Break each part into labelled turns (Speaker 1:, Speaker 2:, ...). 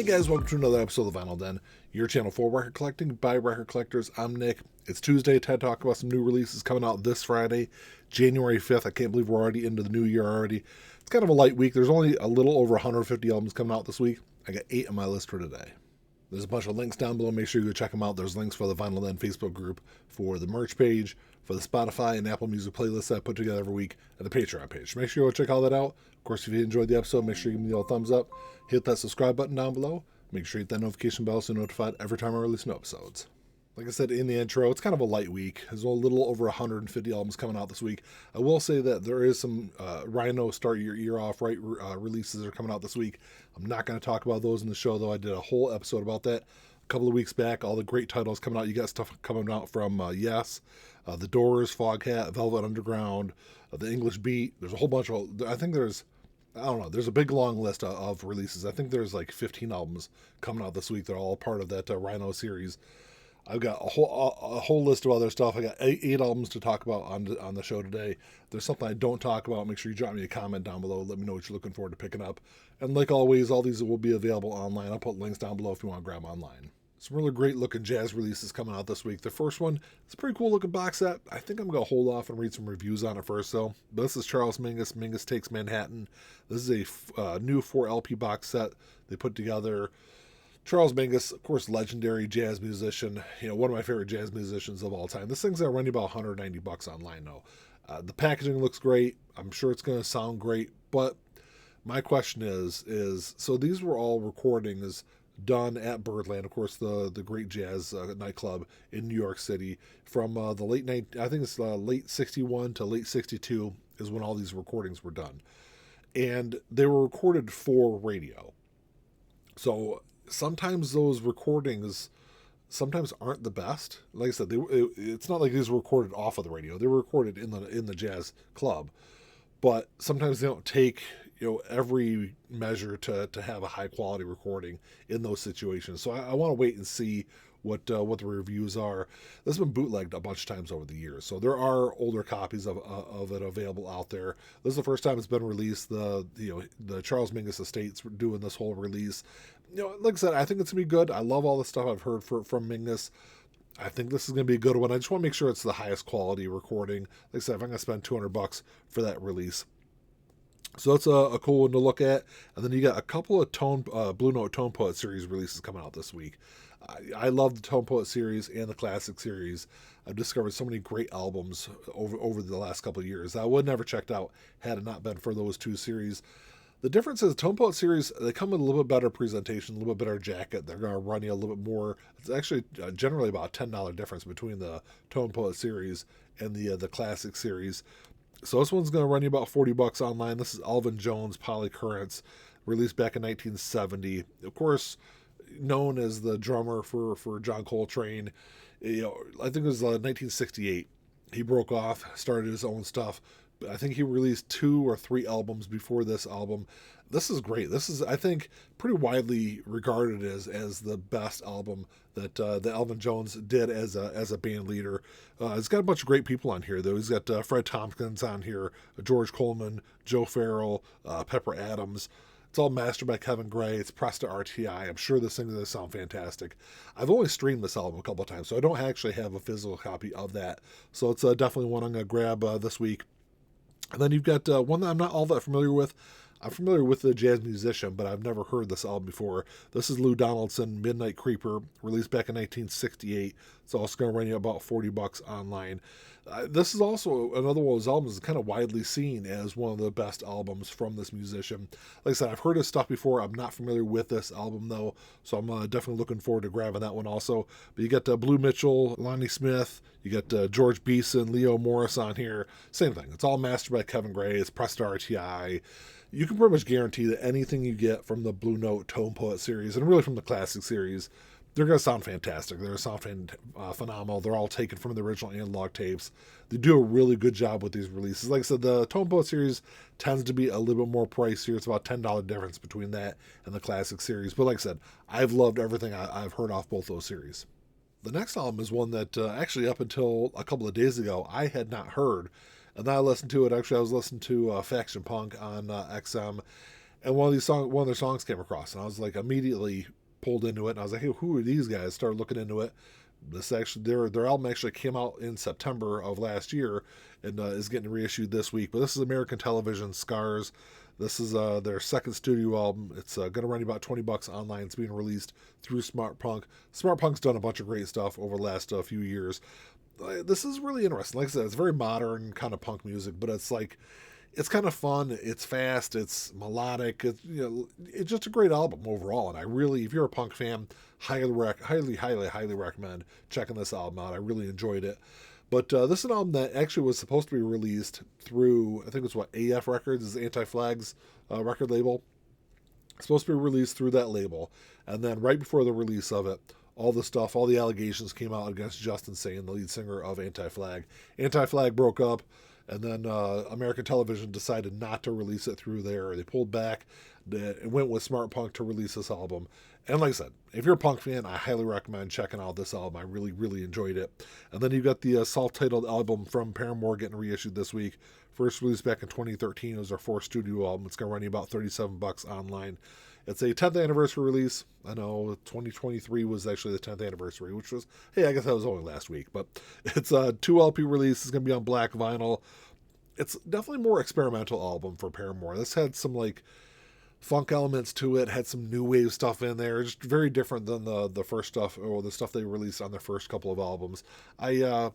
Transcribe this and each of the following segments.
Speaker 1: guys, welcome to another episode of the Vinyl Den, your channel for record collecting by record collectors. I'm Nick. It's Tuesday, time to talk about some new releases coming out this Friday, January 5th. I can't believe we're already into the new year already. It's kind of a light week. There's only a little over 150 albums coming out this week. I got 8 on my list for today. There's a bunch of links down below. Make sure you go check them out. There's links for the Vinyl Den Facebook group, for the merch page, for the Spotify and Apple Music playlists that I put together every week, and the Patreon page. Make sure you go check all that out. Of course, if you enjoyed the episode, make sure you give me the old thumbs up. Hit that subscribe button down below. Make sure you hit that notification bell so you're notified every time I release new episodes. Like I said in the intro, it's kind of a light week. There's a little over 150 albums coming out this week. I will say that there is some Rhino Start Your Ear Off Right releases that are coming out this week. I'm not going to talk about those in the show, though. I did a whole episode about that a couple of weeks back. All the great titles coming out. You got stuff coming out from Yes, The Doors, Foghat, Velvet Underground, The English Beat. There's a whole bunch of, there's a big long list of releases. I think there's like 15 albums coming out this week. They're all part of that Rhino series. I've got a whole list of other stuff. I got eight albums to talk about on the show today. If there's something I don't talk about, make sure you drop me a comment down below. Let me know what you're looking forward to picking up. And like always, all these will be available online. I'll put links down below if you want to grab them online. Some really great looking jazz releases coming out this week. The first one, it's a pretty cool looking box set. I think I'm going to hold off and read some reviews on it first, though. But this is Charles Mingus, Mingus Takes Manhattan. This is a new 4 LP box set they put together. Charles Mingus, of course, legendary jazz musician. One of my favorite jazz musicians of all time. This thing's going to run you about $190 online, though. The packaging looks great. I'm sure it's going to sound great. But my question is so these were all recordings done at Birdland, of course, the great jazz nightclub in New York City from the late 61 to late 62 is when all these recordings were done. And they were recorded for radio. So sometimes those recordings aren't the best. Like I said, it's not like these were recorded off of the radio. They were recorded in the jazz club. But sometimes they don't take every measure to have a high quality recording in those situations. So I want to wait and see what the reviews are. This has been bootlegged a bunch of times over the years, so there are older copies of it available out there. This is the first time it's been released. The Charles Mingus Estates doing this whole release. Like I said, I think it's gonna be good. I love all the stuff I've heard from Mingus. I think this is going to be a good one. I just want to make sure it's the highest quality recording. Like I said, if I'm going to spend $200 for that release. So that's a cool one to look at. And then you got a couple of Blue Note Tone Poet series releases coming out this week. I love the Tone Poet series and the Classic series. I've discovered so many great albums over the last couple of years I would never checked out had it not been for those two series. The difference is the Tone Poet series, they come with a little bit better presentation, a little bit better jacket. They're going to run you a little bit more. It's actually generally about a $10 difference between the Tone Poet series and the Classic series. So this one's going to run you about $40 online. This is Elvin Jones, Polycurrents, released back in 1970. Of course, known as the drummer for John Coltrane. I think it was 1968. He broke off, started his own stuff. I think he released 2 or 3 albums before this album. This is great. This is, I think, pretty widely regarded as the best album that Elvin Jones did as a band leader. It's got a bunch of great people on here, though. He's got Fred Tompkins on here, George Coleman, Joe Farrell, Pepper Adams. It's all mastered by Kevin Gray. It's pressed to RTI. I'm sure this thing is going to sound fantastic. I've only streamed this album a couple of times, so I don't actually have a physical copy of that. So it's definitely one I'm going to grab this week. And then you've got one that I'm not all that familiar with. I'm familiar with the jazz musician, but I've never heard this album before. This is Lou Donaldson, Midnight Creeper, released back in 1968. It's also going to run you about $40 online. This is also another one of those albums that's kind of widely seen as one of the best albums from this musician. Like I said, I've heard his stuff before. I'm not familiar with this album, though, so I'm definitely looking forward to grabbing that one also. But you got Blue Mitchell, Lonnie Smith, you got George Beeson, Leo Morris on here. Same thing. It's all mastered by Kevin Gray. It's pressed to RTI. You can pretty much guarantee that anything you get from the Blue Note Tone Poet series, and really from the Classic series, they're going to sound fantastic. They're going to sound phenomenal. They're all taken from the original analog tapes. They do a really good job with these releases. Like I said, the Tone Poet series tends to be a little bit more pricier. It's about $10 difference between that and the Classic series. But like I said, I've loved everything I've heard off both those series. The next album is one that actually up until a couple of days ago, I had not heard. And then I listened to it. Actually, I was listening to Faction Punk on XM. and one of their songs came across, and I was like immediately pulled into it, and I was like, hey, who are these guys? Started looking into it. This actually, their album actually came out in September of last year, and is getting reissued this week. But this is American Television Scars. This is their second studio album. It's going to run you about $20 online. It's being released through Smart Punk. Smart Punk's done a bunch of great stuff over the last few years. This is really interesting. Like I said, it's very modern kind of punk music, but it's like, it's kind of fun. It's fast. It's melodic. It's just a great album overall. And I really, if you're a punk fan, highly recommend checking this album out. I really enjoyed it. But this is an album that actually was supposed to be released through, I think it was AF Records, is Anti-Flag's record label. It's supposed to be released through that label. And then right before the release of it, all the allegations came out against Justin Sane, the lead singer of Anti-Flag. Anti-Flag broke up, and then American Television decided not to release it through there. They pulled back and went with Smart Punk to release this album. And like I said, if you're a punk fan, I highly recommend checking out this album. I really, really enjoyed it. And then you got the self-titled album from Paramore getting reissued this week. First released back in 2013. It was their fourth studio album. It's going to run you about $37 online. It's a 10th anniversary release. I know 2023 was actually the 10th anniversary, which was, hey, I guess that was only last week. But it's a 2 LP release. It's going to be on black vinyl. It's definitely a more experimental album for Paramore. This had some like funk elements to it, had some new wave stuff in there. Just very different than the first stuff, or the stuff they released on their first couple of albums. I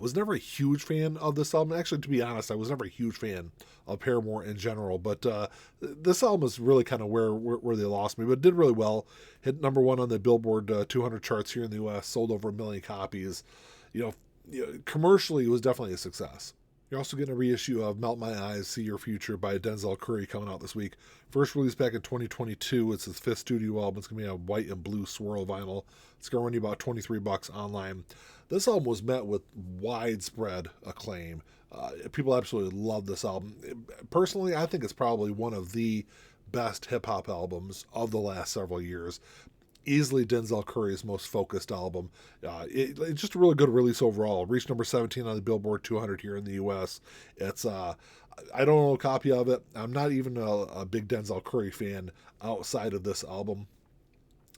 Speaker 1: was never a huge fan of this album. Actually, to be honest, I was never a huge fan of Paramore in general. But this album is really kind of where they lost me. But it did really well. Hit number one on the Billboard 200 charts here in the U.S. Sold over 1 million copies. Commercially, it was definitely a success. You're also getting a reissue of Melt My Eyes, See Your Future by Denzel Curry coming out this week. First released back in 2022. It's his fifth studio album. It's going to be a white and blue swirl vinyl. It's going to run you about $23 online. This album was met with widespread acclaim. People absolutely love this album. Personally, I think it's probably one of the best hip-hop albums of the last several years. Easily Denzel Curry's most focused album. It's just a really good release overall. Reached number 17 on the Billboard 200 here in the U.S. It's I don't own a copy of it. I'm not even a big Denzel Curry fan outside of this album.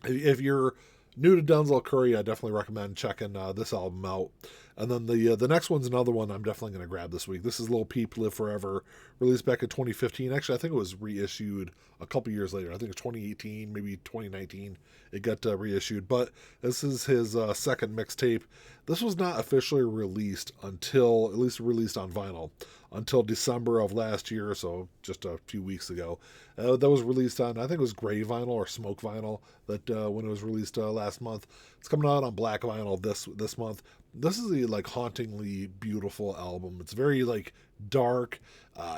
Speaker 1: If you're new to Denzel Curry, I definitely recommend checking this album out. And then the next one's another one I'm definitely going to grab this week. This is Lil Peep, Live Forever, released back in 2015. Actually, I think it was reissued a couple years later. I think it's 2018, maybe 2019. It got reissued. But this is his second mixtape. This was not officially released until, at least released on vinyl, until December of last year, so just a few weeks ago. That was released on, I think it was gray vinyl or smoke vinyl, that when it was released last month. It's coming out on black vinyl this month. This is a like hauntingly beautiful album. It's very like dark.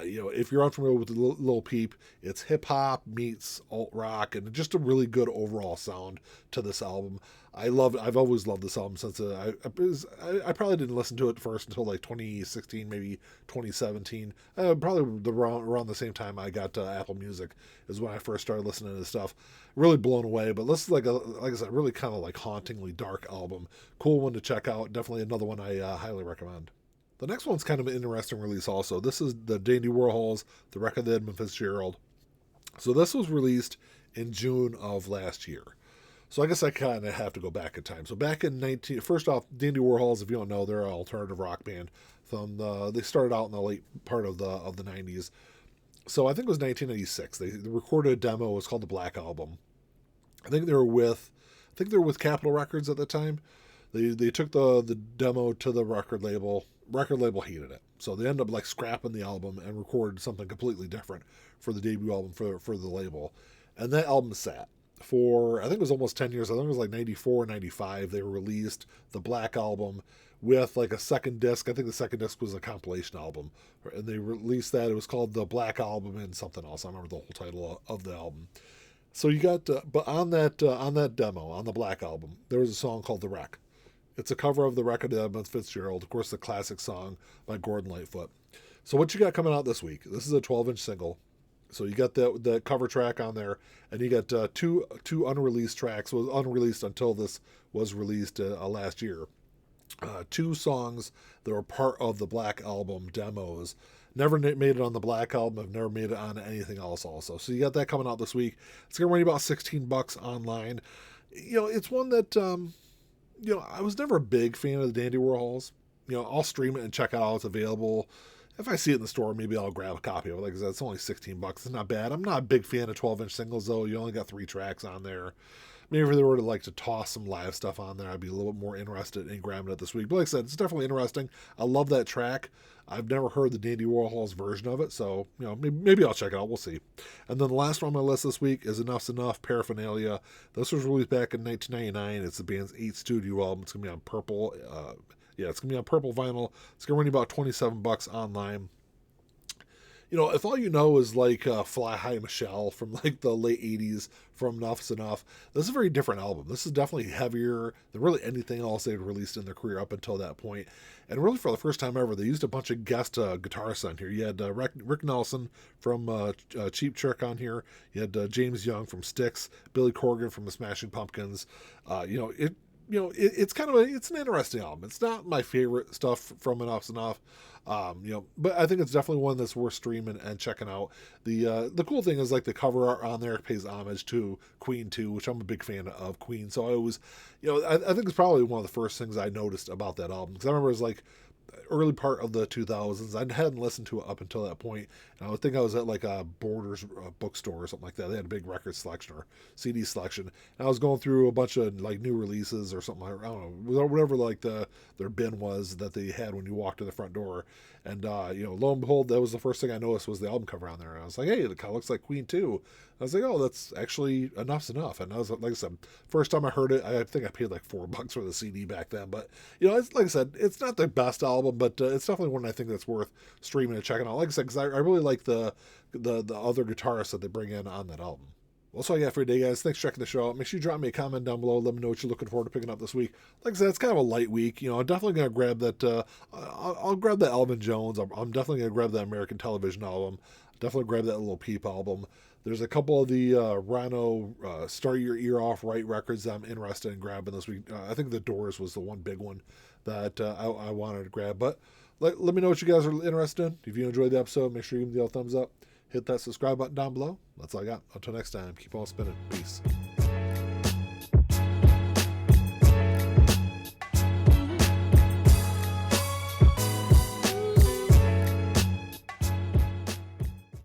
Speaker 1: If you're unfamiliar with Lil Peep, it's hip hop meets alt rock, and just a really good overall sound to this album. I've always loved this album since I probably didn't listen to it first until like 2016, maybe 2017. Probably around the same time I got Apple Music is when I first started listening to this stuff. Really blown away, but this is like I said, really kind of like hauntingly dark album. Cool one to check out. Definitely another one I highly recommend. The next one's kind of an interesting release also. This is the Dandy Warhols, the record of Edmund Fitzgerald. So this was released in June of last year. So I guess I kind of have to go back in time. So back in first off, Dandy Warhols, if you don't know, they're an alternative rock band. They started out in the late part of the 90s. So I think it was 1996. They recorded a demo. It was called the Black Album. I think they were with Capitol Records at the time. They took the demo to the record label. Record label hated it, so they ended up like scrapping the album and recorded something completely different for the debut album for the label. And that album sat for, I think it was almost 10 years. I think it was like 94, 95. They released the Black Album with like a second disc. I think the second disc was a compilation album, and they released that. It was called the Black Album and something else. I remember the whole title of the album. So you got, but on that demo, on the Black Album, there was a song called The Wreck. It's a cover of the record of Edmund Fitzgerald, of course, the classic song by Gordon Lightfoot. So what you got coming out this week? This is a 12-inch single. So you got the cover track on there, and you got two unreleased tracks. Well, unreleased until this was released last year. Two songs that were part of the Black Album demos. Never made it on the Black album. I've never made it on anything else also. So you got that coming out this week. It's going to run you about $16 online. It's one that, I was never a big fan of the Dandy Warhols. I'll stream it and check out how it's available. If I see it in the store, maybe I'll grab a copy of it. Like I said, it's only $16. It's not bad. I'm not a big fan of 12-inch singles, though. You only got 3 tracks on there. Maybe if they were to like to toss some live stuff on there, I'd be a little bit more interested in grabbing it this week. But like I said, it's definitely interesting. I love that track. I've never heard the Dandy Warhols version of it, so maybe I'll check it out. We'll see. And then the last one on my list this week is Enuff's Enuff, Paraphernalia. This was released back in 1999. It's the band's 8th studio album. It's gonna be on purple. It's gonna be on purple vinyl. It's gonna run you about $27 online. If all you know is like Fly High Michelle from like the late 80s from Enuff's Enuff, this is a very different album. This is definitely heavier than really anything else they'd released in their career up until that point. And really for the first time ever, they used a bunch of guest guitarists on here. You had Rick Nelson from Cheap Trick on here. You had James Young from Styx, Billy Corgan from the Smashing Pumpkins. It's kind of it's an interesting album. It's not my favorite stuff from Enuff's Enuff, but I think it's definitely one that's worth streaming and checking out. The cool thing is like the cover art on there pays homage to Queen too, which I'm a big fan of Queen. So I always, I think it's probably one of the first things I noticed about that album, because I remember it was like early part of the 2000s. I hadn't listened to it up until that point, and I would think I was at like a Borders bookstore or something like that. They had a big record selection or CD selection, and I was going through a bunch of like new releases or something. I don't know, whatever like their bin was that they had when you walked to the front door. And lo and behold, that was the first thing I noticed was the album cover on there. And I was like, hey, it kind of looks like Queen too. I was like, oh, that's actually Enuff's Enuff. And I was like I said, first time I heard it, I think I paid like $4 for the CD back then. But it's like I said, it's not the best album, but it's definitely one I think that's worth streaming and checking out. Like I said, because I really like the other guitarists that they bring in on that album. Well, that's all I got for today, guys. Thanks for checking the show out. Make sure you drop me a comment down below. Let me know what you're looking forward to picking up this week. Like I said, it's kind of a light week. I'm definitely going to grab that. I'll grab the Elvin Jones. I'm definitely going to grab that American Television album. Definitely grab that little Peep album. There's a couple of the Rhino Start Your Ear Off Right records that I'm interested in grabbing this week. I think The Doors was the one big one that I wanted to grab. But let me know what you guys are interested in. If you enjoyed the episode, make sure you give me the thumbs up. Hit that subscribe button down below. That's all I got. Until next time, keep on spinning. Peace.